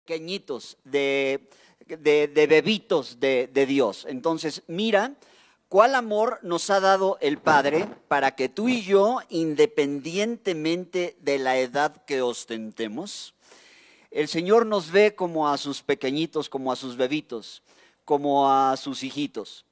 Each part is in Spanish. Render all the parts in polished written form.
pequeñitos, de bebitos de Dios. Entonces, mira cuál amor nos ha dado el Padre para que tú y yo, independientemente de la edad que ostentemos, el Señor nos ve como a sus pequeñitos, como a sus bebitos, como a sus hijitos.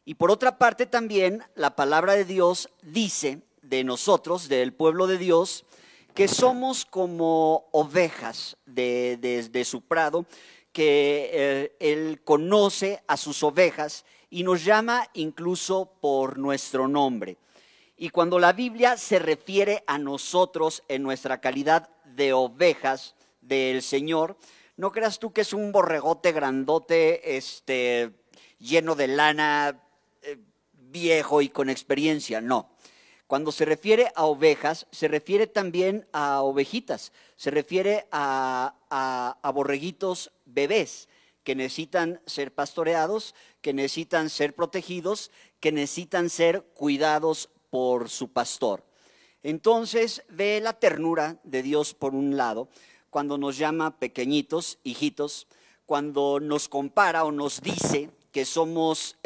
Y por otra parte también la palabra de Dios dice de nosotros, del pueblo de Dios, que somos como ovejas de su prado, que Él conoce a sus ovejas y nos llama incluso por nuestro nombre. Y cuando la Biblia se refiere a nosotros en nuestra calidad de ovejas del Señor, no creas tú que es un borregote grandote, lleno de lana, viejo y con experiencia, no. Cuando se refiere a ovejas, se refiere también a ovejitas, se refiere a borreguitos bebés que necesitan ser pastoreados, que necesitan ser protegidos, que necesitan ser cuidados por su pastor. Entonces, ve la ternura de Dios por un lado, cuando nos llama pequeñitos, hijitos, cuando nos compara o nos dice que somos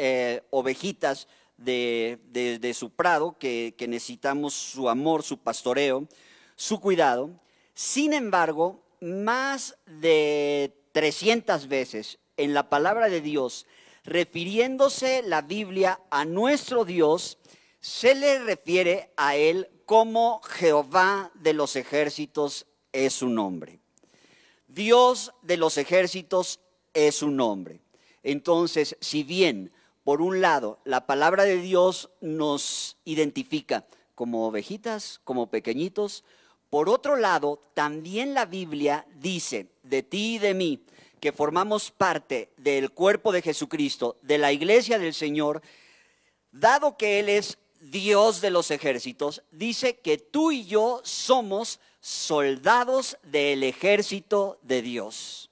ovejitas de su prado, que necesitamos su amor, su pastoreo, su cuidado. Sin embargo, más de 300 veces en la palabra de Dios, refiriéndose la Biblia a nuestro Dios, se le refiere a Él como Jehová de los ejércitos es su nombre. Dios de los ejércitos es su nombre. Entonces, si bien por un lado, la palabra de Dios nos identifica como ovejitas, como pequeñitos. Por otro lado, también la Biblia dice de ti y de mí, que formamos parte del cuerpo de Jesucristo, de la iglesia del Señor, dado que Él es Dios de los ejércitos, dice que tú y yo somos soldados del ejército de Dios.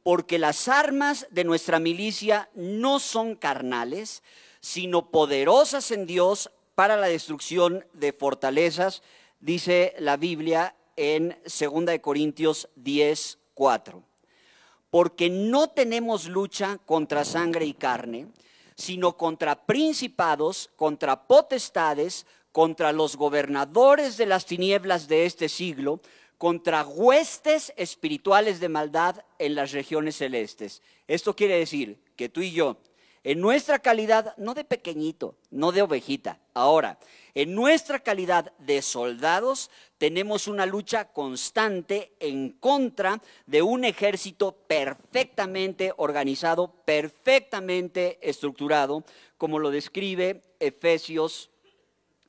Porque las armas de nuestra milicia no son carnales, sino poderosas en Dios para la destrucción de fortalezas, dice la Biblia en 2 Corintios 10:4. Porque no tenemos lucha contra sangre y carne, sino contra principados, contra potestades, contra los gobernadores de las tinieblas de este siglo, contra huestes espirituales de maldad en las regiones celestes. Esto quiere decir que tú y yo, en nuestra calidad, no de pequeñito, no de ovejita, ahora, en nuestra calidad de soldados, tenemos una lucha constante en contra de un ejército perfectamente organizado, perfectamente estructurado, como lo describe Efesios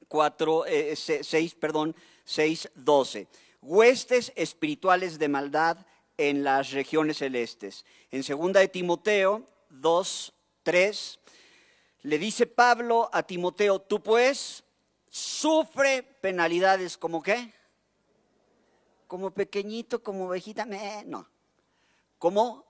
6:12. Huestes espirituales de maldad en las regiones celestes. En 2 de Timoteo 2:3 le dice Pablo a Timoteo, tú pues sufre penalidades como ¿qué? Como pequeñito, como ovejita, no, como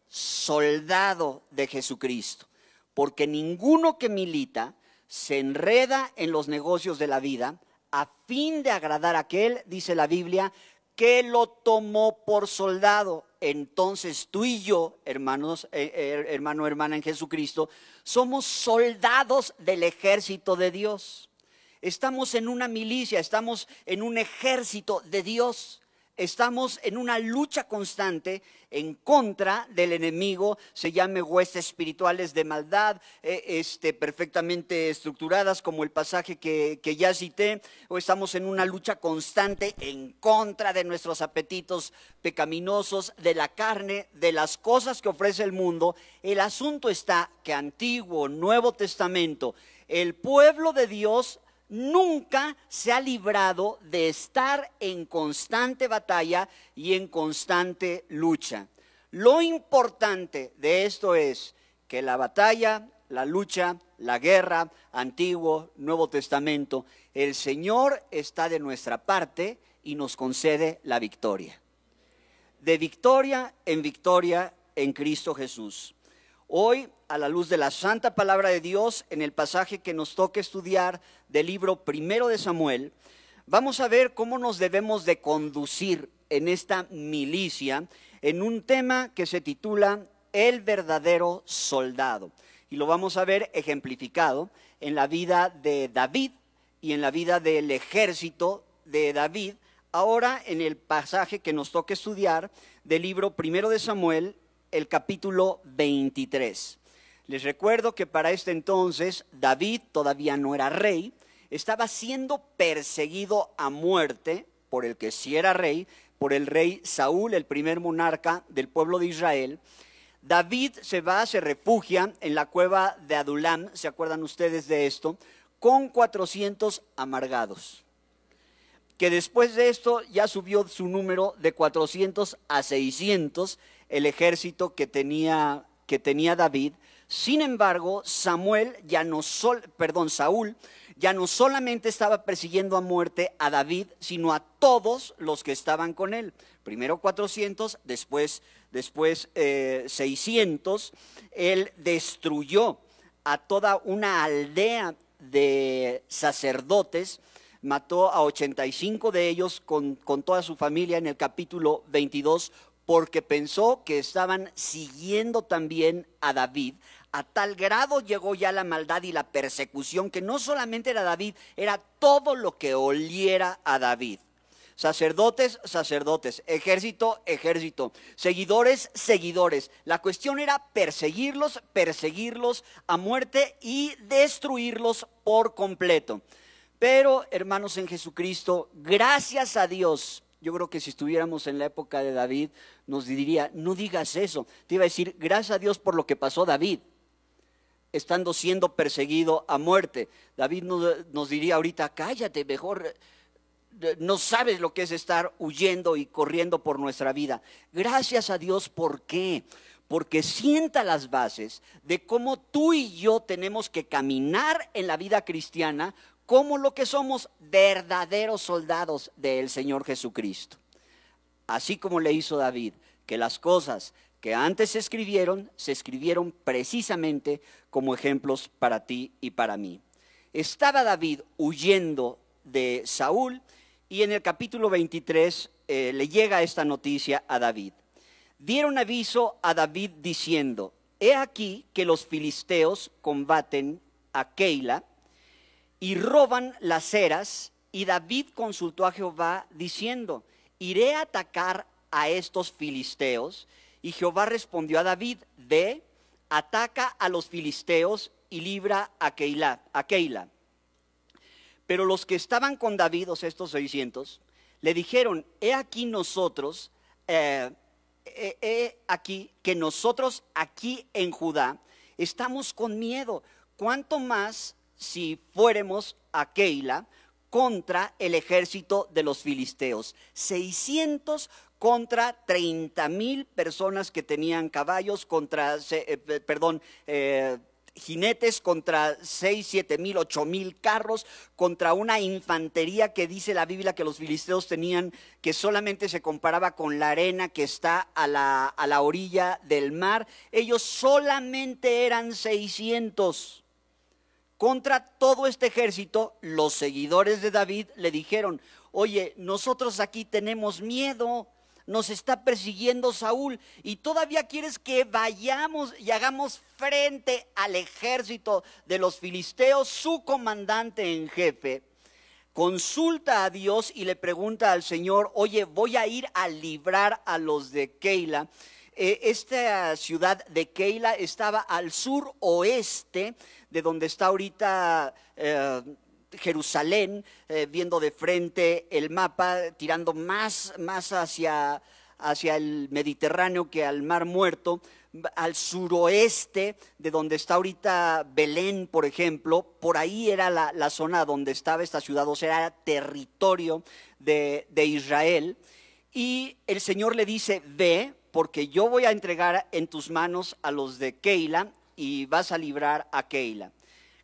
soldado de Jesucristo, porque ninguno que milita se enreda en los negocios de la vida a fin de agradar a aquel, dice la Biblia, que lo tomó por soldado. Entonces tú y yo, hermanos, hermano, hermana en Jesucristo, somos soldados del ejército de Dios. Estamos en una milicia, estamos en un ejército de Dios. Estamos en una lucha constante en contra del enemigo, se llame huestes espirituales de maldad, perfectamente estructuradas como el pasaje que ya cité, o estamos en una lucha constante en contra de nuestros apetitos pecaminosos, de la carne, de las cosas que ofrece el mundo. El asunto está que Antiguo, Nuevo Testamento, el pueblo de Dios nunca se ha librado de estar en constante batalla y en constante lucha. Lo importante de esto es que la batalla, la lucha, la guerra, Antiguo, Nuevo Testamento, el Señor está de nuestra parte y nos concede la victoria. De victoria en Cristo Jesús. Hoy, a la luz de la santa palabra de Dios, en el pasaje que nos toca estudiar del libro 1 de Samuel, vamos a ver cómo nos debemos de conducir en esta milicia en un tema que se titula El verdadero soldado. Y lo vamos a ver ejemplificado en la vida de David y en la vida del ejército de David, ahora en el pasaje que nos toca estudiar del libro primero de Samuel, el capítulo 23. Les recuerdo que para este entonces David todavía no era rey, estaba siendo perseguido a muerte por el que sí era rey, por el rey Saúl, el primer monarca del pueblo de Israel. David se refugia en la cueva de Adulam, ¿se acuerdan ustedes de esto? Con 400 amargados. Que después de esto ya subió su número de 400 a 600, el ejército que tenía David. Sin embargo, Saúl ya no solamente estaba persiguiendo a muerte a David, sino a todos los que estaban con él. Primero 400, después 600. Él destruyó a toda una aldea de sacerdotes, mató a 85 de ellos con toda su familia en el capítulo 22, porque pensó que estaban siguiendo también a David. A tal grado llegó ya la maldad y la persecución que no solamente era David, era todo lo que oliera a David. Sacerdotes, ejército, seguidores. La cuestión era perseguirlos a muerte y destruirlos por completo. Pero, hermanos en Jesucristo, gracias a Dios, yo creo que si estuviéramos en la época de David, nos diría, no digas eso. Te iba a decir, gracias a Dios por lo que pasó David, estando siendo perseguido a muerte. David nos diría ahorita, cállate, mejor, no sabes lo que es estar huyendo y corriendo por nuestra vida. Gracias a Dios, ¿por qué? Porque sienta las bases de cómo tú y yo tenemos que caminar en la vida cristiana como lo que somos, verdaderos soldados del Señor Jesucristo. Así como le hizo David, que las cosas que antes se escribieron precisamente como ejemplos para ti y para mí. Estaba David huyendo de Saúl y en el capítulo 23 le llega esta noticia a David. Dieron aviso a David diciendo, he aquí que los filisteos combaten a Keila y roban las eras, y David consultó a Jehová diciendo, iré a atacar a estos filisteos. Y Jehová respondió a David, ve, ataca a los filisteos y libra a Keila. Pero los que estaban con David, o sea, estos 600, le dijeron, he aquí que nosotros aquí en Judá estamos con miedo, cuánto más si fuéramos a Keila contra el ejército de los filisteos. 600 contra 30,000 personas que tenían caballos, jinetes, contra 6, 7,000, 8,000 carros, contra una infantería que dice la Biblia que los filisteos tenían, que solamente se comparaba con la arena que está a la orilla del mar. Ellos solamente eran 600. Contra todo este ejército, los seguidores de David le dijeron, oye, nosotros aquí tenemos miedo, nos está persiguiendo Saúl y todavía quieres que vayamos y hagamos frente al ejército de los filisteos. Su comandante en jefe consulta a Dios y le pregunta al Señor, oye, voy a ir a librar a los de Keila. Esta ciudad de Keila estaba al suroeste de donde está ahorita Jerusalén, viendo de frente el mapa, tirando más hacia el Mediterráneo que al Mar Muerto, al suroeste de donde está ahorita Belén, por ejemplo. Por ahí era la zona donde estaba esta ciudad, o sea, era territorio de Israel. Y el Señor le dice, ve, porque yo voy a entregar en tus manos a los de Keila y vas a librar a Keila.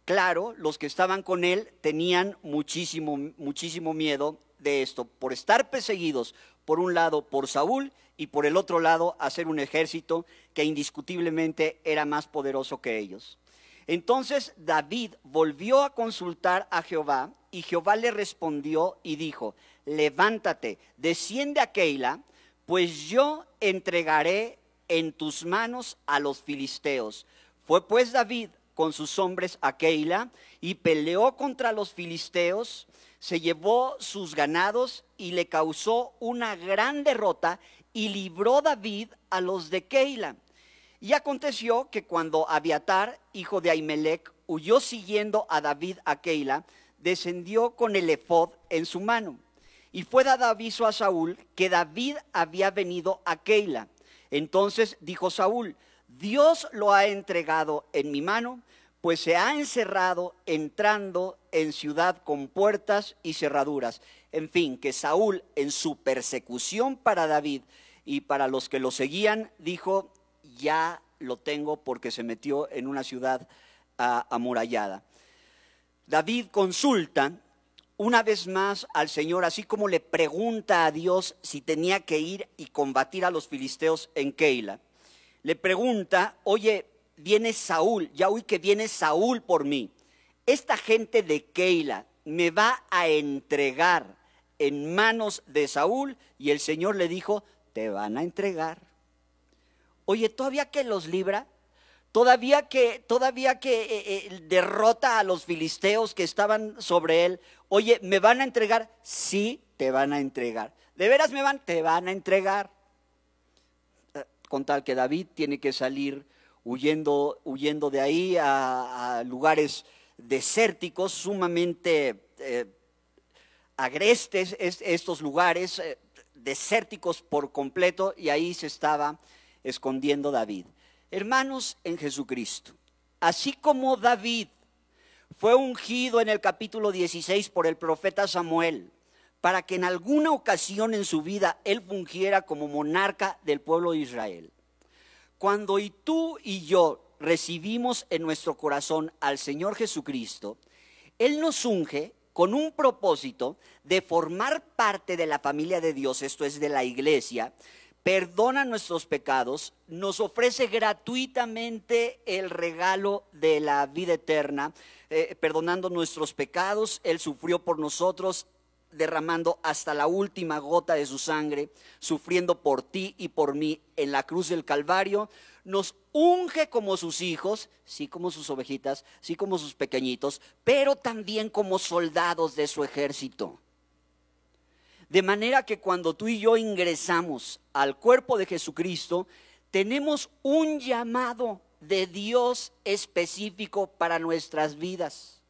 Claro, los que estaban con él tenían muchísimo miedo de esto, por estar perseguidos por un lado por Saúl y por el otro lado hacer un ejército que indiscutiblemente era más poderoso que ellos. Entonces David volvió a consultar a Jehová y Jehová le respondió y dijo, levántate, desciende a Keila, pues yo entregaré en tus manos a los filisteos. Fue pues David con sus hombres a Keila y peleó contra los filisteos, se llevó sus ganados y le causó una gran derrota y libró David a los de Keila. Y aconteció que cuando Abiatar, hijo de Ahimelech, huyó siguiendo a David a Keila, descendió con el efod en su mano. Y fue dado aviso a Saúl que David había venido a Keila. Entonces dijo Saúl: Dios lo ha entregado en mi mano, pues se ha encerrado entrando en ciudad con puertas y cerraduras. En fin, que Saúl en su persecución para David y para los que lo seguían, dijo: ya lo tengo porque se metió en una ciudad amurallada. David consulta una vez más al Señor, así como le pregunta a Dios si tenía que ir y combatir a los filisteos en Keila. Le pregunta: oye, viene Saúl, ya oí que viene Saúl por mí. Esta gente de Keila me va a entregar en manos de Saúl. Y el Señor le dijo: te van a entregar. Oye, todavía que los libra, todavía que derrota a los filisteos que estaban sobre él. Oye, ¿me van a entregar? Sí, te van a entregar. ¿De veras me van? Te van a entregar. Con tal que David tiene que salir huyendo de ahí a lugares desérticos, sumamente agrestes, estos lugares desérticos por completo, y ahí se estaba escondiendo David. Hermanos en Jesucristo, así como David fue ungido en el capítulo 16 por el profeta Samuel, para que en alguna ocasión en su vida él fungiera como monarca del pueblo de Israel. Cuando tú y yo recibimos en nuestro corazón al Señor Jesucristo, Él nos unge con un propósito de formar parte de la familia de Dios, esto es, de la iglesia. Perdona nuestros pecados, nos ofrece gratuitamente el regalo de la vida eterna, perdonando nuestros pecados. Él sufrió por nosotros, derramando hasta la última gota de su sangre, sufriendo por ti y por mí en la cruz del Calvario. Nos unge como sus hijos, sí como sus ovejitas, sí como sus pequeñitos, pero también como soldados de su ejército. De manera que cuando tú y yo ingresamos al cuerpo de Jesucristo, tenemos un llamado de Dios específico para nuestras vidas,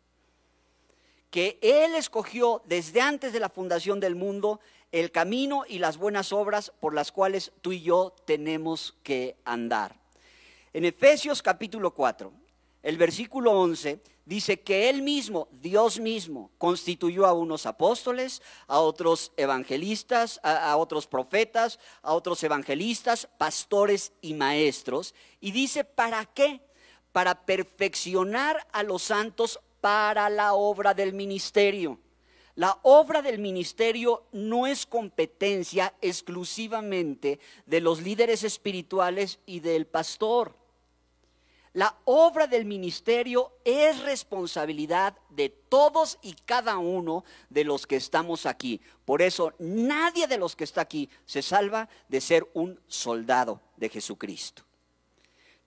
que Él escogió desde antes de la fundación del mundo, el camino y las buenas obras por las cuales tú y yo tenemos que andar. En Efesios capítulo 4, el versículo 11, dice que Él mismo, Dios mismo, constituyó a unos apóstoles, a otros evangelistas, a otros profetas, a otros evangelistas, pastores y maestros. Y dice, ¿para qué? Para perfeccionar a los santos para la obra del ministerio. La obra del ministerio no es competencia exclusivamente de los líderes espirituales y del pastor. La obra del ministerio es responsabilidad de todos y cada uno de los que estamos aquí. Por eso nadie de los que está aquí se salva de ser un soldado de Jesucristo.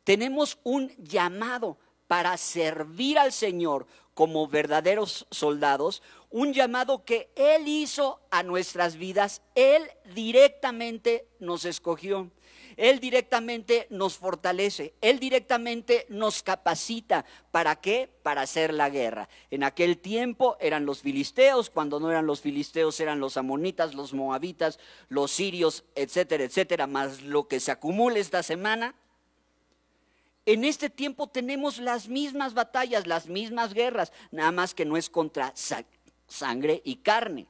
Tenemos un llamado para servir al Señor como verdaderos soldados, un llamado que Él hizo a nuestras vidas. Él directamente nos escogió. Él directamente nos fortalece, Él directamente nos capacita. ¿Para qué? Para hacer la guerra. En aquel tiempo eran los filisteos, cuando no eran los filisteos eran los amonitas, los moabitas, los sirios, etcétera, etcétera, más lo que se acumula esta semana. En este tiempo tenemos las mismas batallas, las mismas guerras, nada más que no es contra sangre y carne.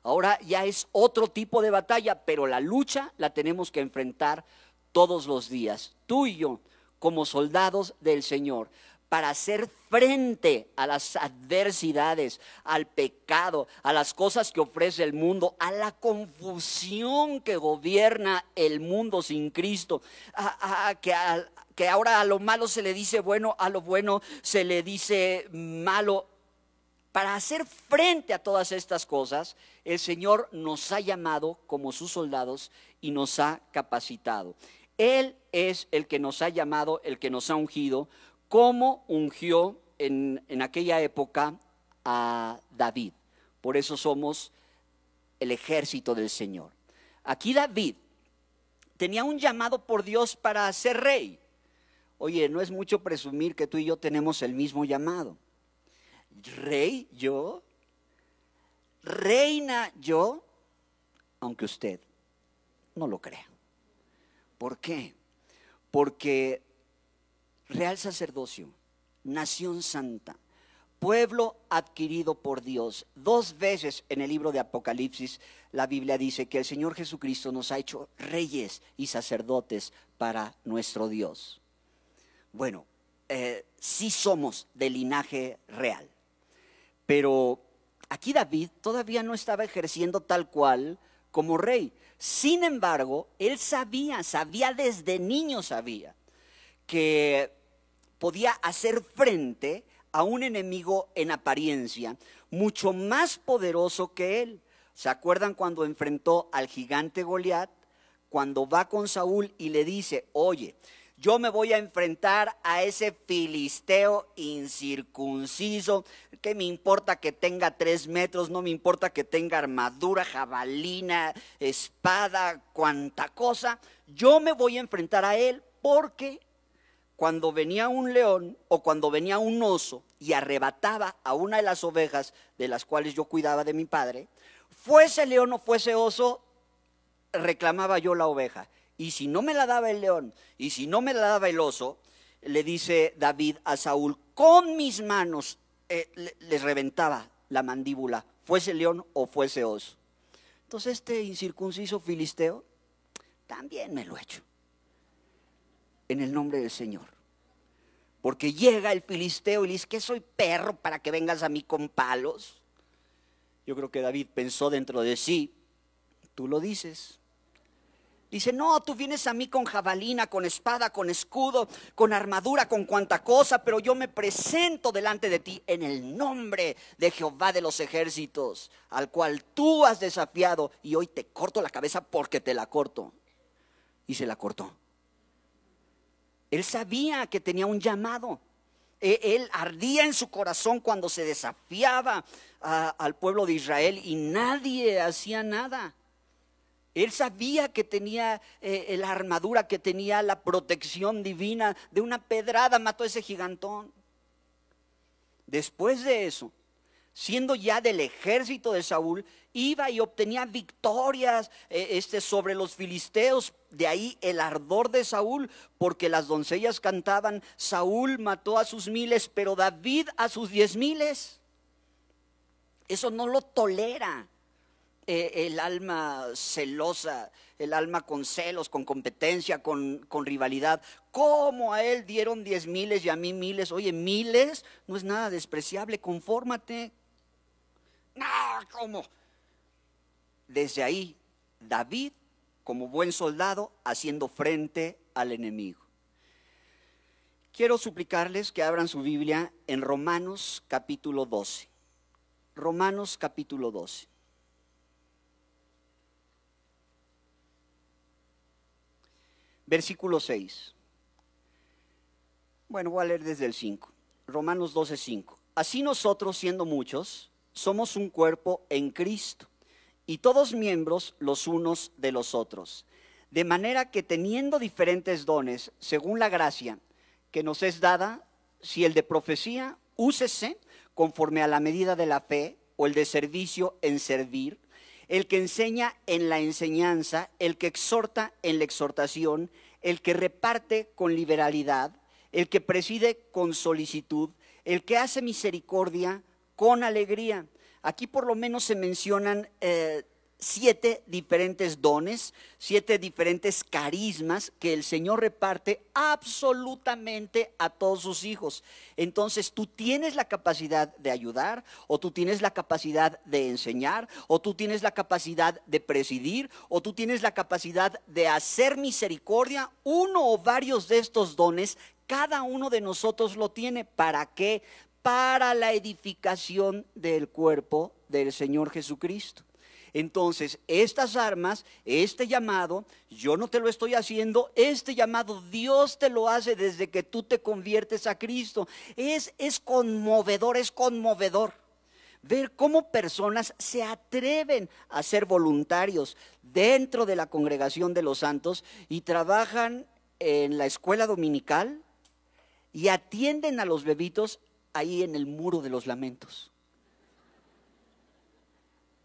Ahora ya es otro tipo de batalla, pero la lucha la tenemos que enfrentar todos los días, tú y yo, como soldados del Señor, para hacer frente a las adversidades, al pecado, a las cosas que ofrece el mundo, a la confusión que gobierna el mundo sin Cristo, que ahora a lo malo se le dice bueno, a lo bueno se le dice malo. para hacer frente a todas estas cosas, el Señor nos ha llamado como sus soldados y nos ha capacitado. Él es el que nos ha llamado, el que nos ha ungido, como ungió en aquella época a David. Por eso somos el ejército del Señor. Aquí David tenía un llamado por Dios para ser rey. Oye, no es mucho presumir que tú y yo tenemos el mismo llamado. Rey yo, reina yo, aunque usted no lo crea. ¿Por qué? Porque real sacerdocio, nación santa, pueblo adquirido por Dios. 2 veces en el libro de Apocalipsis la Biblia dice que el Señor Jesucristo nos ha hecho reyes y sacerdotes para nuestro Dios. Bueno, sí somos de linaje real, pero aquí David todavía no estaba ejerciendo tal cual como rey. Sin embargo, él sabía desde niño que podía hacer frente a un enemigo en apariencia mucho más poderoso que él. ¿Se acuerdan cuando enfrentó al gigante Goliat? Cuando va con Saúl y le dice, oye, yo me voy a enfrentar a ese filisteo incircunciso, que me importa que tenga 3 metros, no me importa que tenga armadura, jabalina, espada, cuanta cosa. Yo me voy a enfrentar a él porque cuando venía un león o cuando venía un oso y arrebataba a una de las ovejas de las cuales yo cuidaba de mi padre, fuese león o fuese oso, reclamaba yo la oveja. Y si no me la daba el león, y si no me la daba el oso, le dice David a Saúl, con mis manos les reventaba la mandíbula, fuese león o fuese oso. Entonces este incircunciso filisteo, también me lo echo, en el nombre del Señor. Porque llega el filisteo y le dice, ¿qué soy perro para que vengas a mí con palos? Yo creo que David pensó dentro de sí, tú lo dices. Dice, no, tú vienes a mí con jabalina, con espada, con escudo, con armadura, con cuanta cosa, pero yo me presento delante de ti en el nombre de Jehová de los ejércitos, al cual tú has desafiado, y hoy te corto la cabeza porque te la corto. Y se la cortó. Él sabía que tenía un llamado. Él ardía en su corazón cuando se desafiaba al pueblo de Israel y nadie hacía nada. Él sabía que tenía la armadura, que tenía la protección divina. De una pedrada mató a ese gigantón. Después de eso, siendo ya del ejército de Saúl, iba y obtenía victorias sobre los filisteos. De ahí el ardor de Saúl, porque las doncellas cantaban, Saúl mató a sus 1000, pero David a sus 10,000. Eso no lo tolera el alma celosa, el alma con celos, con competencia, con rivalidad. ¿Cómo a él dieron 10,000 y a mí 1000? Oye, 1000 no es nada despreciable, confórmate. No, ¿cómo? Desde ahí, David, como buen soldado, haciendo frente al enemigo. Quiero suplicarles que abran su Biblia en Romanos capítulo 12. Romanos capítulo 12. Versículo 6. Bueno, voy a leer desde el 5. Romanos 12, 5. Así nosotros, siendo muchos, somos un cuerpo en Cristo, y todos miembros los unos de los otros. De manera que teniendo diferentes dones, según la gracia que nos es dada, si el de profecía, úsese conforme a la medida de la fe, o el de servicio en servir, el que enseña en la enseñanza, el que exhorta en la exhortación, el que reparte con liberalidad, el que preside con solicitud, el que hace misericordia con alegría. Aquí por lo menos se mencionan 7 diferentes dones, 7 diferentes carismas que el Señor reparte absolutamente a todos sus hijos. Entonces tú tienes la capacidad de ayudar, o tú tienes la capacidad de enseñar, o tú tienes la capacidad de presidir, o tú tienes la capacidad de hacer misericordia. Uno o varios de estos dones, cada uno de nosotros lo tiene. ¿Para qué? para la edificación del cuerpo del Señor Jesucristo. Entonces, estas armas, este llamado, yo no te lo estoy haciendo, este llamado Dios te lo hace desde que tú te conviertes a Cristo. Es conmovedor, es conmovedor ver cómo personas se atreven a ser voluntarios dentro de la congregación de los santos y trabajan en la escuela dominical y atienden a los bebitos ahí en el muro de los lamentos.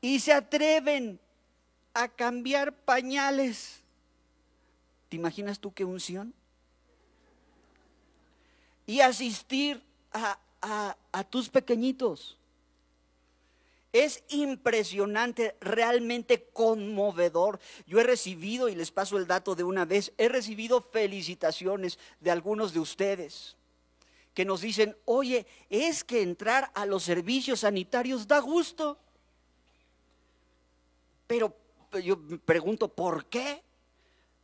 Y se atreven a cambiar pañales. ¿Te imaginas tú qué unción? Y asistir a tus pequeñitos. Es impresionante, realmente conmovedor. Yo he recibido, y les paso el dato de una vez, he recibido felicitaciones de algunos de ustedes que nos dicen, oye, es que entrar a los servicios sanitarios da gusto. Pero yo me pregunto, ¿por qué?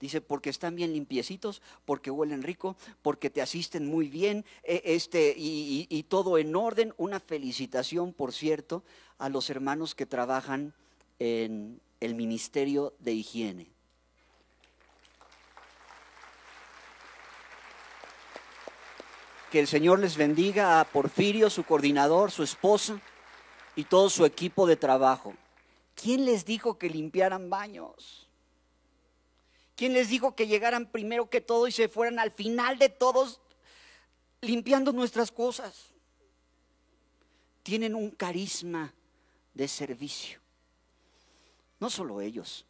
Dice, porque están bien limpiecitos, porque huelen rico, porque te asisten muy bien, y todo en orden. Una felicitación, por cierto, a los hermanos que trabajan en el Ministerio de Higiene. Que el Señor les bendiga a Porfirio, su coordinador, su esposa y todo su equipo de trabajo. ¿Quién les dijo que limpiaran baños? ¿Quién les dijo que llegaran primero que todo y se fueran al final de todos limpiando nuestras cosas? Tienen un carisma de servicio. No solo ellos.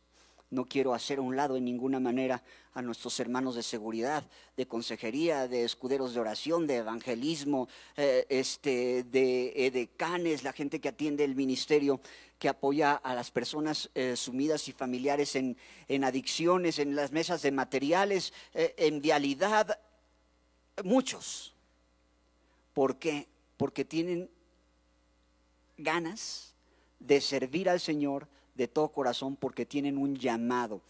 No quiero hacer a un lado en ninguna manera a nuestros hermanos de seguridad, de consejería, de escuderos de oración, de evangelismo, de edecanes, la gente que atiende el ministerio, que apoya a las personas sumidas y familiares en adicciones, en las mesas de materiales, en vialidad, muchos. ¿Por qué? Porque tienen ganas de servir al Señor de todo corazón, porque tienen un llamado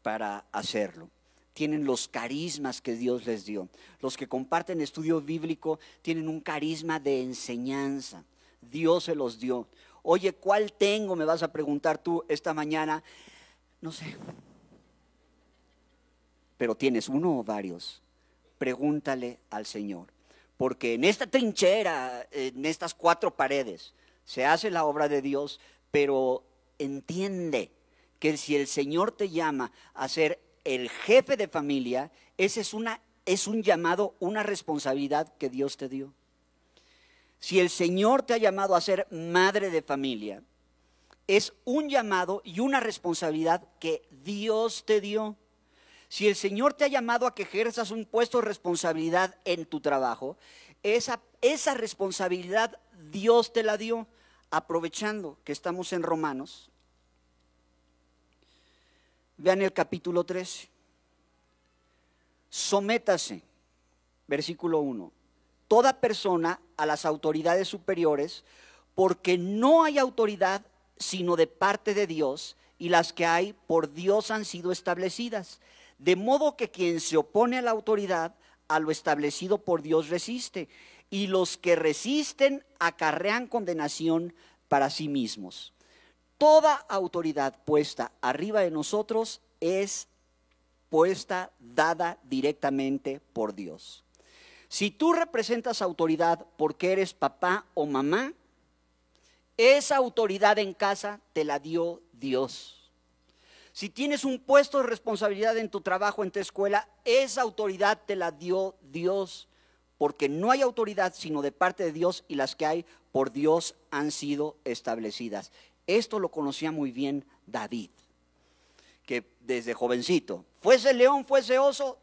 para hacerlo. Tienen los carismas que Dios les dio. Los que comparten estudio bíblico tienen un carisma de enseñanza. Dios se los dio. Oye, ¿cuál tengo? Me vas a preguntar tú esta mañana. No sé. Pero tienes uno o varios. Pregúntale al Señor. Porque en esta trinchera, en estas 4 paredes, se hace la obra de Dios, pero entiende que si el Señor te llama a ser el jefe de familia, ese es un llamado, una responsabilidad que Dios te dio. Si el Señor te ha llamado a ser madre de familia, es un llamado y una responsabilidad que Dios te dio. Si el Señor te ha llamado a que ejerzas un puesto de responsabilidad en tu trabajo, esa responsabilidad Dios te la dio. Aprovechando que estamos en Romanos, vean el capítulo 13. Sométase, versículo 1, toda persona a las autoridades superiores, porque no hay autoridad sino de parte de Dios, y las que hay por Dios han sido establecidas. De modo que quien se opone a la autoridad, a lo establecido por Dios resiste, y los que resisten acarrean condenación para sí mismos. Toda autoridad puesta arriba de nosotros es puesta, dada directamente por Dios. Si tú representas autoridad porque eres papá o mamá, esa autoridad en casa te la dio Dios. Si tienes un puesto de responsabilidad en tu trabajo, en tu escuela, esa autoridad te la dio Dios. Porque no hay autoridad sino de parte de Dios, y las que hay por Dios han sido establecidas. Esto lo conocía muy bien David, que desde jovencito, fuese león, fuese oso,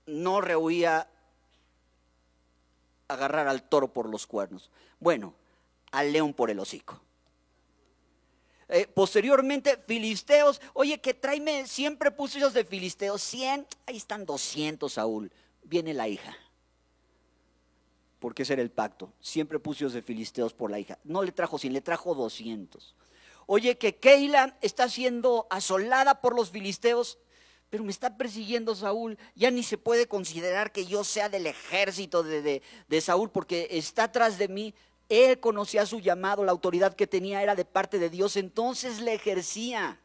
no rehuía agarrar al toro por los cuernos. Bueno, al león por el hocico. Posteriormente, filisteos, oye, que tráeme 100 prepucios de filisteos, 100, ahí están 200, Saúl, viene la hija. Porque ese era el pacto, 100 prepucios de filisteos por la hija. No le trajo 100, le trajo 200. Oye, que Keila está siendo asolada por los filisteos, pero me está persiguiendo Saúl. Ya ni se puede considerar que yo sea del ejército de Saúl, porque está atrás de mí. Él conocía su llamado, la autoridad que tenía era de parte de Dios, entonces le ejercía.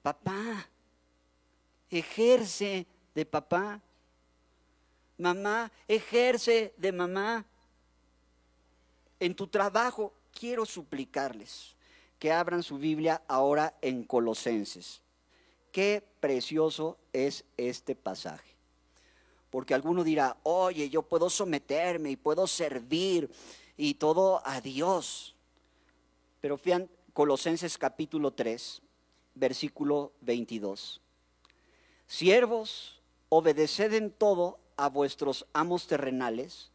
Papá, ejerce de papá. Mamá, ejerce de mamá. En tu trabajo, quiero suplicarles que abran su Biblia ahora en Colosenses. Qué precioso es este pasaje. Porque alguno dirá, oye, yo puedo someterme y puedo servir y todo a Dios. Pero fíjate, Colosenses capítulo 3, versículo 22. Siervos, obedeced en todo a vuestros amos terrenales,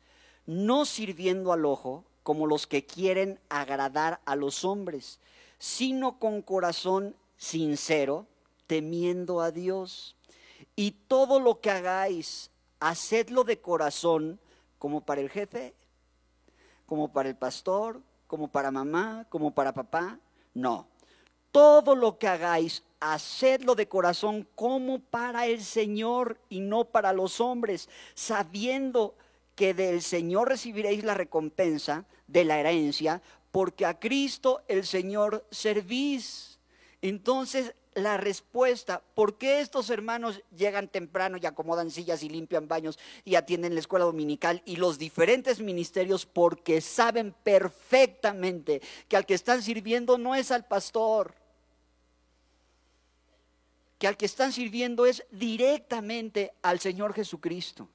no sirviendo al ojo como los que quieren agradar a los hombres, sino con corazón sincero, temiendo a Dios. Y todo lo que hagáis, hacedlo de corazón, como para el jefe, como para el pastor, como para mamá, como para papá. No, todo lo que hagáis, hacedlo de corazón como para el Señor y no para los hombres, sabiendo que del Señor recibiréis la recompensa de la herencia, porque a Cristo el Señor servís. Entonces, la respuesta, ¿por qué estos hermanos llegan temprano y acomodan sillas y limpian baños y atienden la escuela dominical y los diferentes ministerios? Porque saben perfectamente que al que están sirviendo no es al pastor, que al que están sirviendo es directamente al Señor Jesucristo.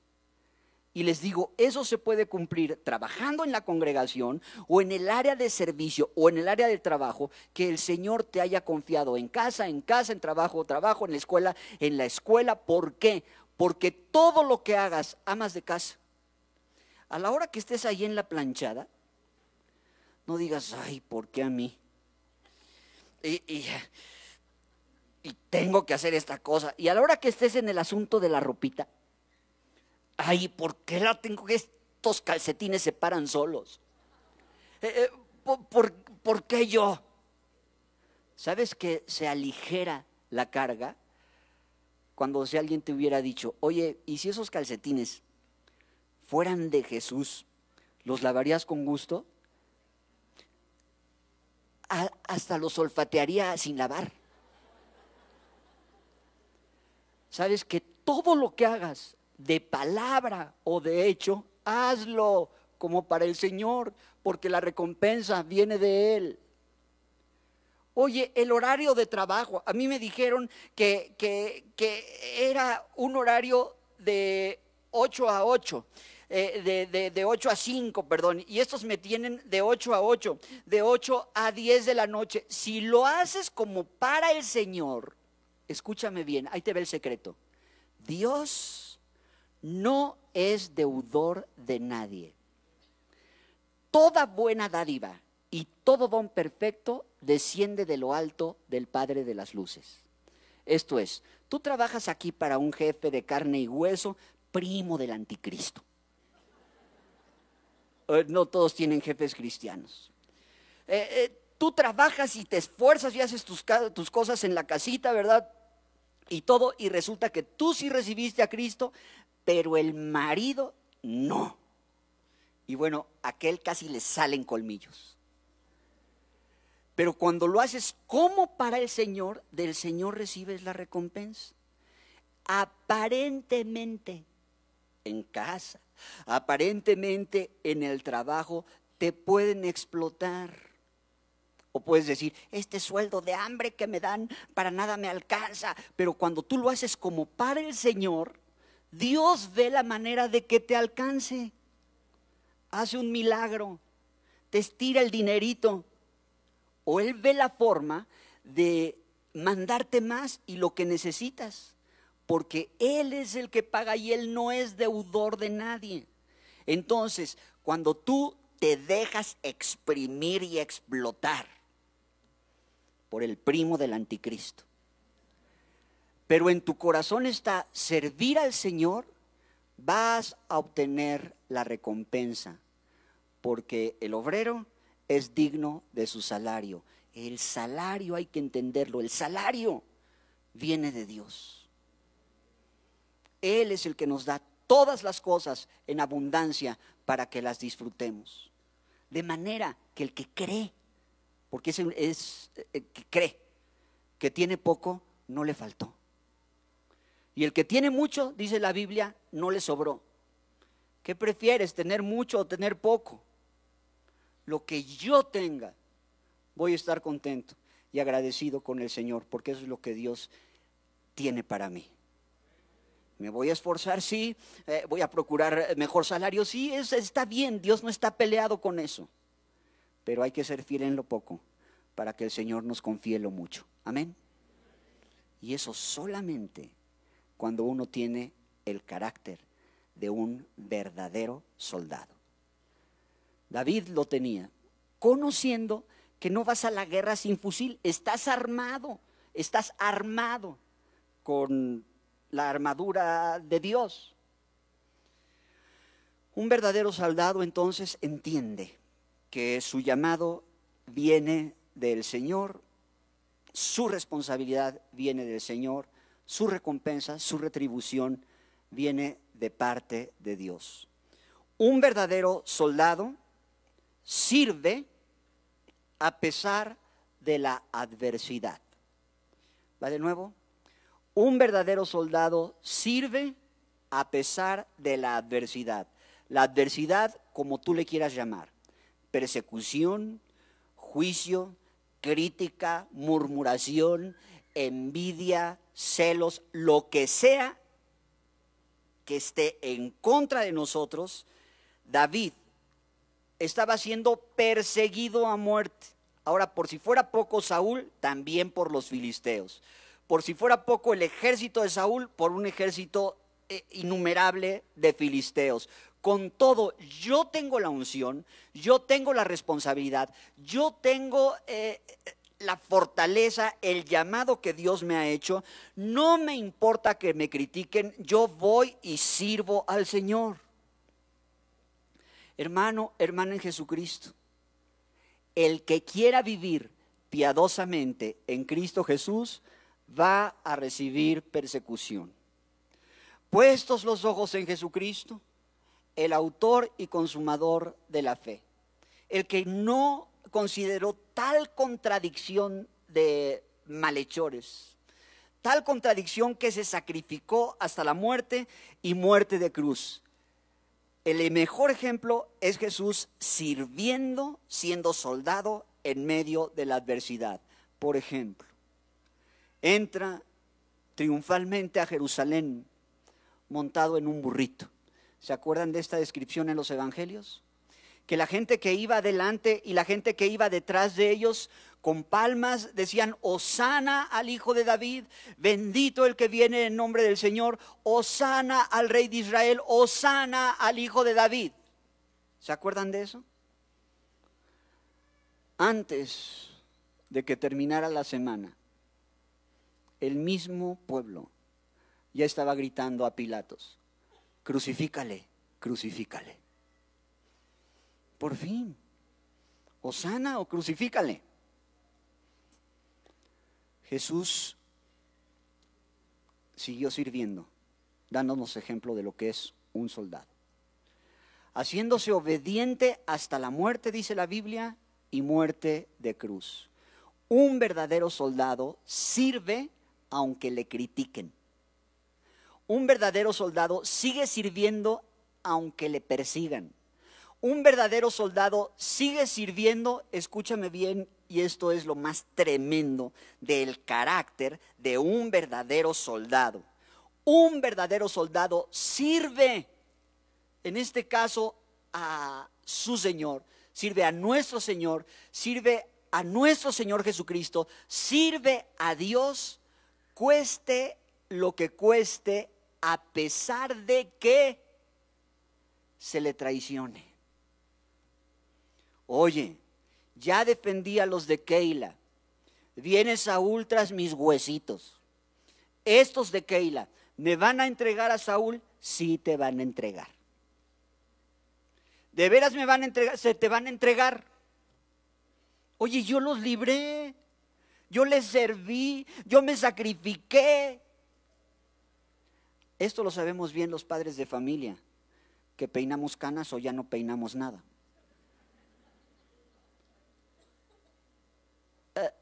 Y les digo, eso se puede cumplir trabajando en la congregación o en el área de servicio o en el área de trabajo que el Señor te haya confiado, en casa, en trabajo, en la escuela. ¿Por qué? Porque todo lo que hagas, amas de casa. A la hora que estés ahí en la planchada, no digas, ay, ¿por qué a mí? Y tengo que hacer esta cosa. Y a la hora que estés en el asunto de la ropita, ay, ¿por qué la tengo que estos calcetines se paran solos? ¿Por qué yo? ¿Sabes que se aligera la carga? Cuando si alguien te hubiera dicho, oye, ¿y si esos calcetines fueran de Jesús, los lavarías con gusto? Hasta los olfatearía sin lavar. ¿Sabes que todo lo que hagas, de palabra o de hecho, hazlo como para el Señor, porque la recompensa viene de Él? Oye, el horario de trabajo, a mí me dijeron que era un horario de 8 a 8, de 8 a 5, perdón, y estos me tienen de 8 a 8, de 8 a 10 de la noche. Si lo haces como para el Señor, escúchame bien, ahí te ve el secreto. Dios no es deudor de nadie. Toda buena dádiva y todo don perfecto desciende de lo alto del Padre de las luces. Esto es, tú trabajas aquí para un jefe de carne y hueso, primo del anticristo. No todos tienen jefes cristianos. Tú trabajas y te esfuerzas y haces tus cosas en la casita, ¿verdad? Y todo, y resulta que tú sí recibiste a Cristo, pero el marido no. Y bueno, a aquel casi le salen colmillos. Pero cuando lo haces como para el Señor, del Señor recibes la recompensa. Aparentemente en casa, aparentemente en el trabajo, te pueden explotar. O puedes decir, este sueldo de hambre que me dan para nada me alcanza. Pero cuando tú lo haces como para el Señor, Dios ve la manera de que te alcance. Hace un milagro, te estira el dinerito. O Él ve la forma de mandarte más y lo que necesitas. Porque Él es el que paga y Él no es deudor de nadie. Entonces, cuando tú te dejas exprimir y explotar por el primo del anticristo, pero en tu corazón está servir al Señor, vas a obtener la recompensa, porque el obrero es digno de su salario. El salario hay que entenderlo, el salario viene de Dios. Él es el que nos da todas las cosas en abundancia para que las disfrutemos. De manera que el que cree, porque es que cree que tiene poco, no le faltó. Y el que tiene mucho, dice la Biblia, no le sobró. ¿Qué prefieres, tener mucho o tener poco? Lo que yo tenga, voy a estar contento y agradecido con el Señor, porque eso es lo que Dios tiene para mí. Me voy a esforzar, sí, voy a procurar mejor salario, sí, está bien, Dios no está peleado con eso. Pero hay que ser fiel en lo poco para que el Señor nos confíe lo mucho. Amén. Y eso solamente cuando uno tiene el carácter de un verdadero soldado. David lo tenía, conociendo que no vas a la guerra sin fusil, estás armado con la armadura de Dios. Un verdadero soldado entonces entiende que su llamado viene del Señor, su responsabilidad viene del Señor, su recompensa, su retribución viene de parte de Dios. Un verdadero soldado sirve a pesar de la adversidad. ¿Va de nuevo? Un verdadero soldado sirve a pesar de la adversidad. La adversidad, como tú le quieras llamar, persecución, juicio, crítica, murmuración, envidia, celos, lo que sea que esté en contra de nosotros. David estaba siendo perseguido a muerte. Ahora, por si fuera poco Saúl, también por los filisteos. Por si fuera poco el ejército de Saúl, por un ejército innumerable de filisteos. Con todo, yo tengo la unción, yo tengo la responsabilidad, yo tengo la fortaleza, el llamado que Dios me ha hecho. No me importa que me critiquen, yo voy y sirvo al Señor. Hermano, hermana en Jesucristo, el que quiera vivir piadosamente en Cristo Jesús va a recibir persecución. Puestos los ojos en Jesucristo, el autor y consumador de la fe, el que no consideró tal contradicción de malhechores, tal contradicción que se sacrificó hasta la muerte y muerte de cruz. El mejor ejemplo es Jesús sirviendo, siendo soldado en medio de la adversidad. Por ejemplo, entra triunfalmente a Jerusalén montado en un burrito. ¿Se acuerdan de esta descripción en los evangelios? Que la gente que iba adelante y la gente que iba detrás de ellos con palmas decían: Hosana al Hijo de David, bendito el que viene en nombre del Señor, Hosana al Rey de Israel, Hosana al Hijo de David. ¿Se acuerdan de eso? Antes de que terminara la semana, el mismo pueblo ya estaba gritando a Pilatos: crucifícale, crucifícale. Por fin, Hosana o crucifícale. Jesús siguió sirviendo, dándonos ejemplo de lo que es un soldado. Haciéndose obediente hasta la muerte, dice la Biblia, y muerte de cruz. Un verdadero soldado sirve aunque le critiquen. Un verdadero soldado sigue sirviendo aunque le persigan. Un verdadero soldado sigue sirviendo, escúchame bien, y esto es lo más tremendo del carácter de un verdadero soldado. Un verdadero soldado sirve, en este caso, a su Señor, sirve a nuestro Señor, sirve a nuestro Señor Jesucristo, sirve a Dios, cueste lo que cueste, a pesar de que se le traicione. Oye, ya defendí a los de Keila, viene Saúl tras mis huesitos. Estos de Keila, ¿me van a entregar a Saúl? Sí, te van a entregar. ¿De veras me van a entregar? Se te van a entregar. Oye, yo los libré, yo les serví, yo me sacrifiqué. Esto lo sabemos bien los padres de familia, que peinamos canas o ya no peinamos nada.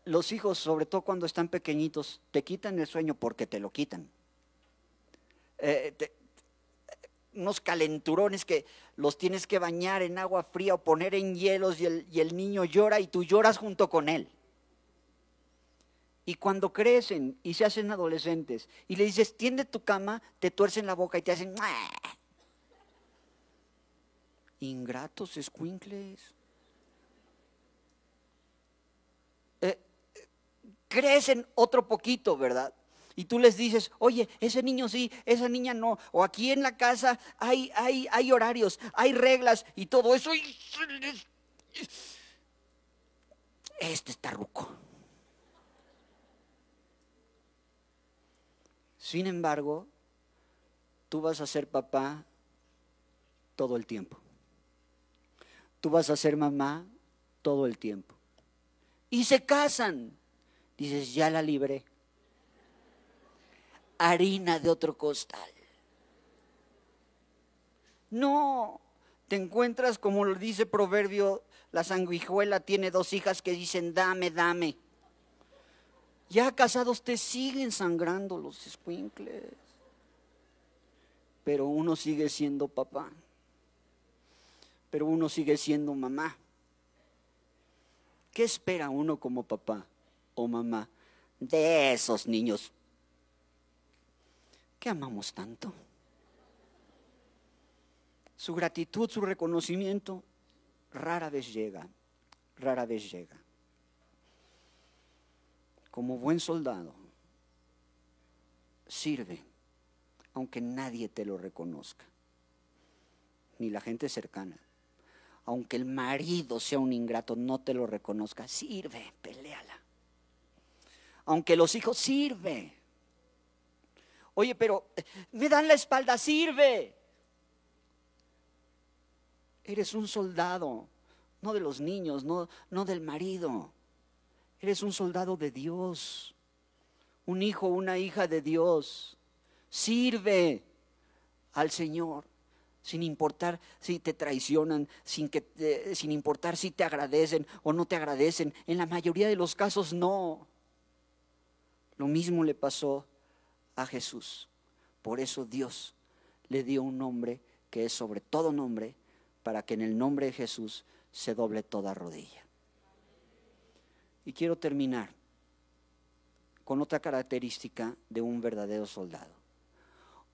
Los hijos, sobre todo cuando están pequeñitos, te quitan el sueño porque te lo quitan. Unos calenturones que los tienes que bañar en agua fría o poner en hielos y el niño llora y tú lloras junto con él. Y cuando crecen y se hacen adolescentes y le dices, tiende tu cama, te tuercen la boca y te hacen... ¡Muah! Ingratos, escuincles. Crecen otro poquito, ¿verdad? Y tú les dices, oye, ese niño sí, esa niña no. O aquí en la casa hay horarios, hay reglas y todo eso. Este está ruco. Sin embargo, tú vas a ser papá todo el tiempo. Tú vas a ser mamá todo el tiempo. Y se casan. Dices, ya la libré. Harina de otro costal. No, te encuentras como lo dice Proverbio, la sanguijuela tiene 2 hijas que dicen, dame, dame. Ya casados te siguen sangrando los escuincles. Pero uno sigue siendo papá. Pero uno sigue siendo mamá. ¿Qué espera uno como papá o mamá de esos niños que amamos tanto? Su gratitud, su reconocimiento, rara vez llega, rara vez llega. Como buen soldado, sirve, aunque nadie te lo reconozca, ni la gente cercana. Aunque el marido sea un ingrato, no te lo reconozca, sirve, peléala. Aunque los hijos, sirve. Oye, pero me dan la espalda, sirve. Eres un soldado, no de los niños, no del marido. Eres un soldado de Dios, un hijo, una hija de Dios. Sirve al Señor, sin importar si te traicionan, sin importar si te agradecen o no te agradecen. En la mayoría de los casos no. Lo mismo le pasó a Jesús. Por eso Dios le dio un nombre que es sobre todo nombre, para que en el nombre de Jesús se doble toda rodilla. Y quiero terminar con otra característica de un verdadero soldado.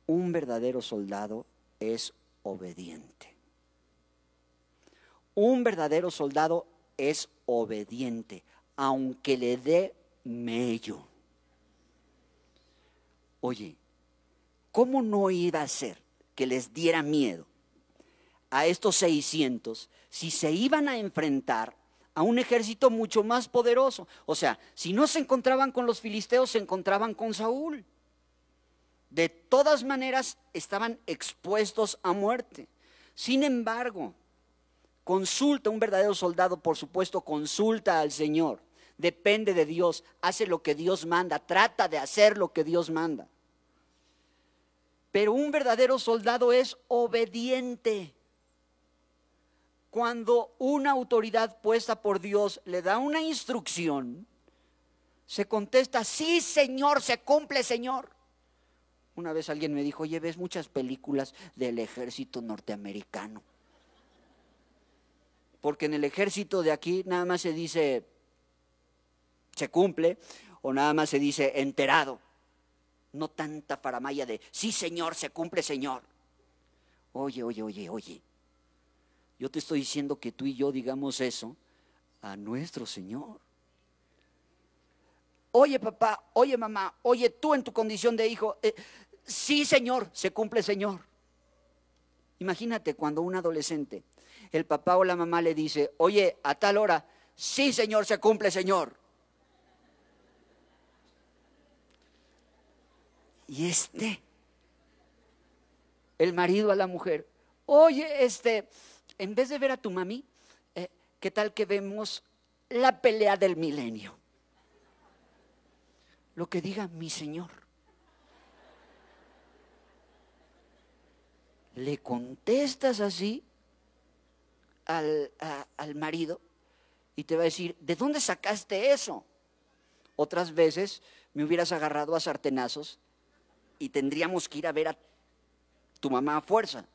Un verdadero soldado es obediente. Un verdadero soldado es obediente, aunque le dé mello. Oye, ¿cómo no iba a ser que les diera miedo a estos 600 si se iban a enfrentar a un ejército mucho más poderoso? O sea, si no se encontraban con los filisteos, se encontraban con Saúl. De todas maneras, estaban expuestos a muerte. Sin embargo, consulta un verdadero soldado, por supuesto, consulta al Señor. Depende de Dios, hace lo que Dios manda, trata de hacer lo que Dios manda. Pero un verdadero soldado es obediente. Cuando una autoridad puesta por Dios le da una instrucción, se contesta, sí, Señor, se cumple, Señor. Una vez alguien me dijo, oye, ¿ves muchas películas del ejército norteamericano? Porque en el ejército de aquí nada más se dice, se cumple, o nada más se dice, enterado. No tanta faramaya de, sí, Señor, se cumple, Señor. Oye. Yo te estoy diciendo que tú y yo digamos eso a nuestro Señor. Oye, papá, oye, mamá, oye, tú en tu condición de hijo, sí, Señor, se cumple, Señor. Imagínate cuando un adolescente, el papá o la mamá le dice, oye, a tal hora, sí, Señor, se cumple, Señor. Y el marido a la mujer, oye, en vez de ver a tu mami, ¿qué tal que vemos la pelea del milenio? Lo que diga mi Señor. Le contestas así al marido Y te va a decir, ¿de dónde sacaste eso? Otras veces me hubieras agarrado a sartenazos y tendríamos que ir a ver a tu mamá a fuerza.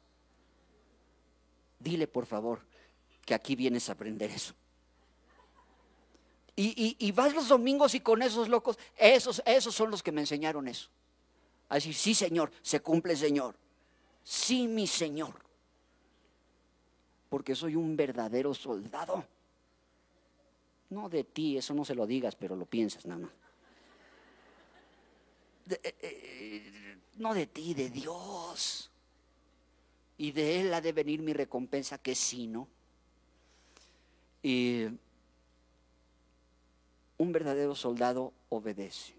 Dile, por favor, que aquí vienes a aprender eso. Y vas los domingos y con esos locos, esos son los que me enseñaron eso. A decir, sí, Señor, se cumple, Señor. Sí, mi Señor. Porque soy un verdadero soldado. No de ti, eso no se lo digas, pero lo piensas nada más. No de ti, de Dios. Y de Él ha de venir mi recompensa, que sí, ¿no? Y un verdadero soldado obedece.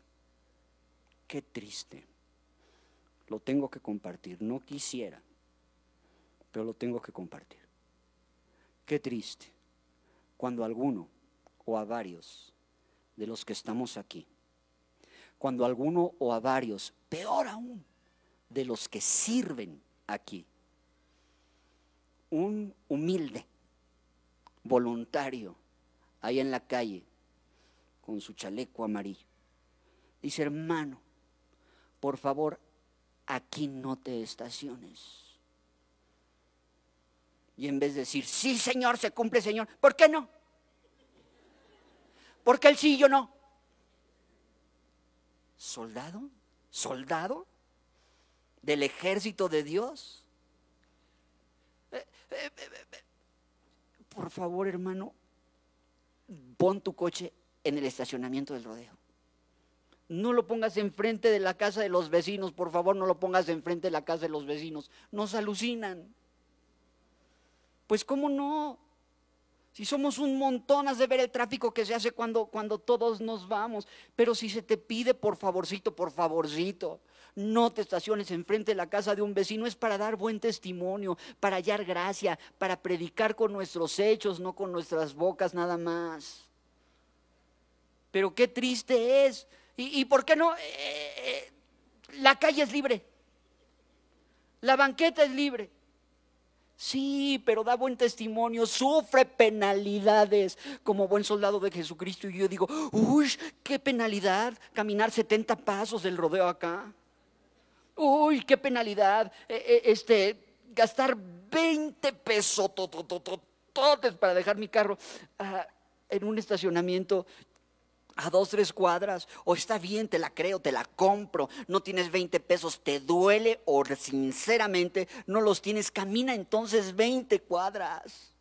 Qué triste. Lo tengo que compartir. No quisiera, pero lo tengo que compartir. Qué triste cuando alguno o a varios de los que estamos aquí, cuando alguno o a varios, peor aún, de los que sirven aquí, un humilde voluntario ahí en la calle con su chaleco amarillo, dice, hermano, por favor, aquí no te estaciones. Y en vez de decir, sí, Señor, se cumple, Señor, ¿por qué no? ¿Por qué el sí y yo no? ¿Soldado? ¿Soldado del ejército de Dios? Por favor, hermano, pon tu coche en el estacionamiento del rodeo. No lo pongas enfrente de la casa de los vecinos, por favor, no lo pongas enfrente de la casa de los vecinos. Nos alucinan. Pues cómo no, si somos un montón, has de ver el tráfico que se hace cuando todos nos vamos. Pero si se te pide, por favorcito, no te estaciones enfrente de la casa de un vecino. Es para dar buen testimonio, para hallar gracia, para predicar con nuestros hechos, no con nuestras bocas nada más. Pero qué triste es. ¿Y por qué no? La calle es libre, la banqueta es libre. Sí, pero da buen testimonio, sufre penalidades como buen soldado de Jesucristo. Y yo digo, uy, qué penalidad caminar 70 pasos del rodeo acá. Uy, qué penalidad gastar 20 pesos para dejar mi carro en un estacionamiento a 2, 3 cuadras. O está bien, te la creo, te la compro. No tienes 20 pesos, te duele o sinceramente no los tienes. Camina entonces 20 cuadras.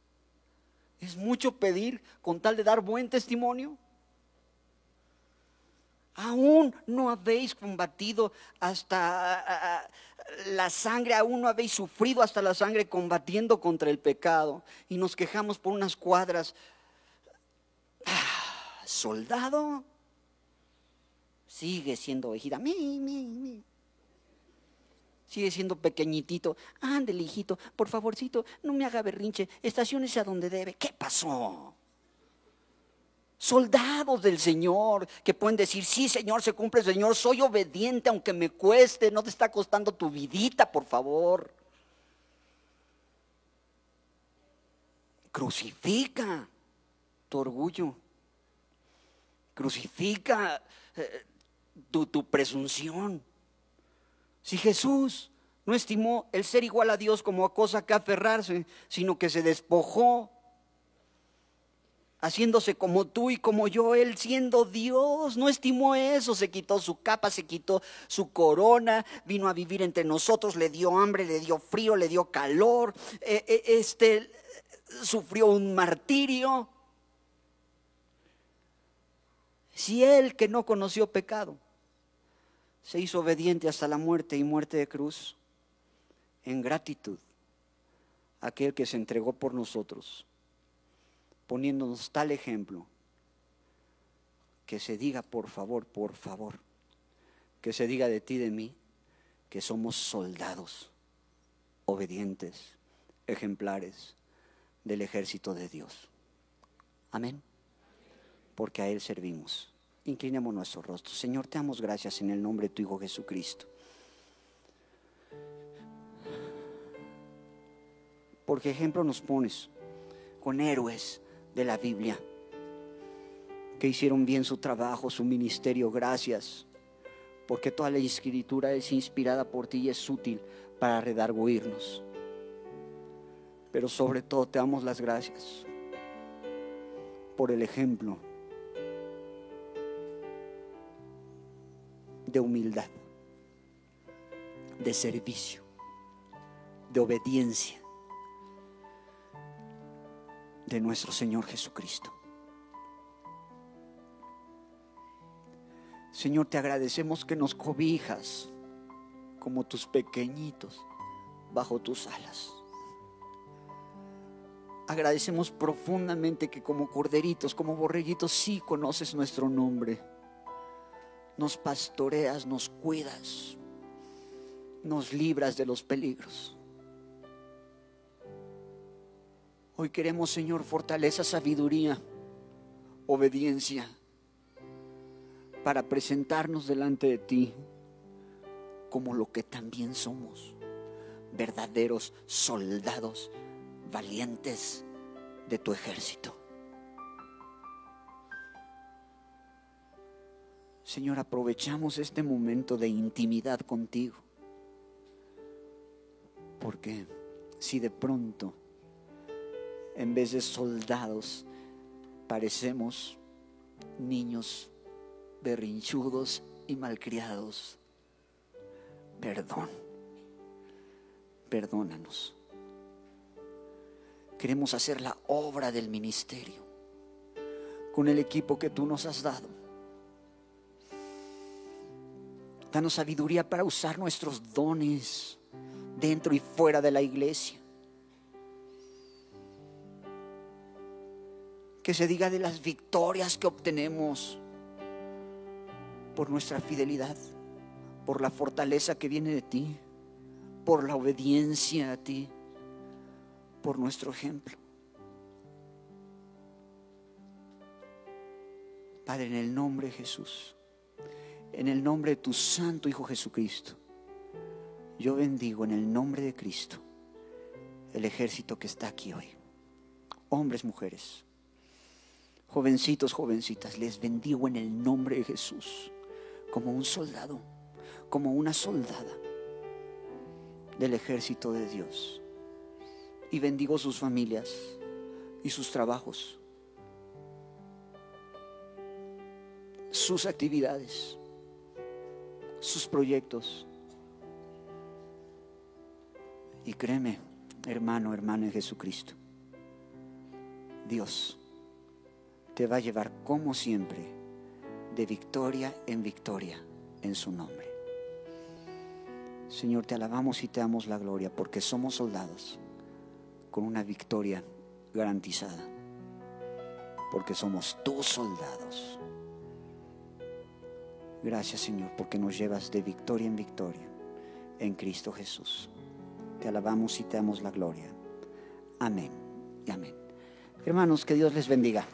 Es mucho pedir con tal de dar buen testimonio. Aún no habéis combatido hasta la sangre, aún no habéis sufrido hasta la sangre combatiendo contra el pecado. Y nos quejamos por unas cuadras. Soldado sigue siendo ovejita, sigue siendo pequeñitito. Ándele, hijito, por favorcito, no me haga berrinche, estaciónese a donde debe. ¿Qué pasó? Soldados del Señor que pueden decir, sí, Señor, se cumple, Señor, soy obediente aunque me cueste. No te está costando tu vidita, por favor. Crucifica tu orgullo. Crucifica tu presunción. Si Jesús no estimó el ser igual a Dios como a cosa que aferrarse, sino que se despojó, haciéndose como tú y como yo, Él siendo Dios, no estimó eso, se quitó su capa, se quitó su corona, vino a vivir entre nosotros, le dio hambre, le dio frío, le dio calor, sufrió un martirio. Si Él, que no conoció pecado, se hizo obediente hasta la muerte y muerte de cruz, en gratitud a aquel que se entregó por nosotros, poniéndonos tal ejemplo, que se diga por favor, que se diga de ti, de mí, que somos soldados obedientes, ejemplares del ejército de Dios. Amén. Porque a Él servimos. Inclinemos nuestro rostro. Señor, te damos gracias en el nombre de tu Hijo Jesucristo. Porque ejemplo nos pones con héroes de la Biblia, que hicieron bien su trabajo, su ministerio. Gracias, porque toda la Escritura es inspirada por ti y es útil para redarguirnos. Pero sobre todo te damos las gracias por el ejemplo de humildad, de servicio, de obediencia de nuestro Señor Jesucristo. Señor, te agradecemos que nos cobijas como tus pequeñitos bajo tus alas. Agradecemos profundamente que como corderitos, como borreguitos, sí conoces nuestro nombre. Nos pastoreas, nos cuidas, nos libras de los peligros. Hoy queremos, Señor, fortaleza, sabiduría, obediencia, para presentarnos delante de ti como lo que también somos, verdaderos soldados valientes de tu ejército. Señor, aprovechamos este momento de intimidad contigo, porque si de pronto en vez de soldados parecemos niños berrinchudos y malcriados, perdónanos. Queremos hacer la obra del ministerio con el equipo que tú nos has dado. Danos sabiduría para usar nuestros dones dentro y fuera de la iglesia. Que se diga de las victorias que obtenemos por nuestra fidelidad, por la fortaleza que viene de ti, por la obediencia a ti, por nuestro ejemplo. Padre, en el nombre de Jesús, en el nombre de tu santo Hijo Jesucristo, yo bendigo en el nombre de Cristo el ejército que está aquí hoy. Hombres, mujeres, jovencitos, jovencitas, les bendigo en el nombre de Jesús, como un soldado, como una soldada del ejército de Dios. Y bendigo sus familias y sus trabajos, sus actividades, sus proyectos. Y créeme, hermano, hermana en Jesucristo, Dios te va a llevar como siempre de victoria en victoria en su nombre. Señor, te alabamos y te damos la gloria porque somos soldados con una victoria garantizada, porque somos tus soldados. Gracias, Señor, porque nos llevas de victoria en victoria en Cristo Jesús. Te alabamos y te damos la gloria. Amén y amén. Hermanos, que Dios les bendiga.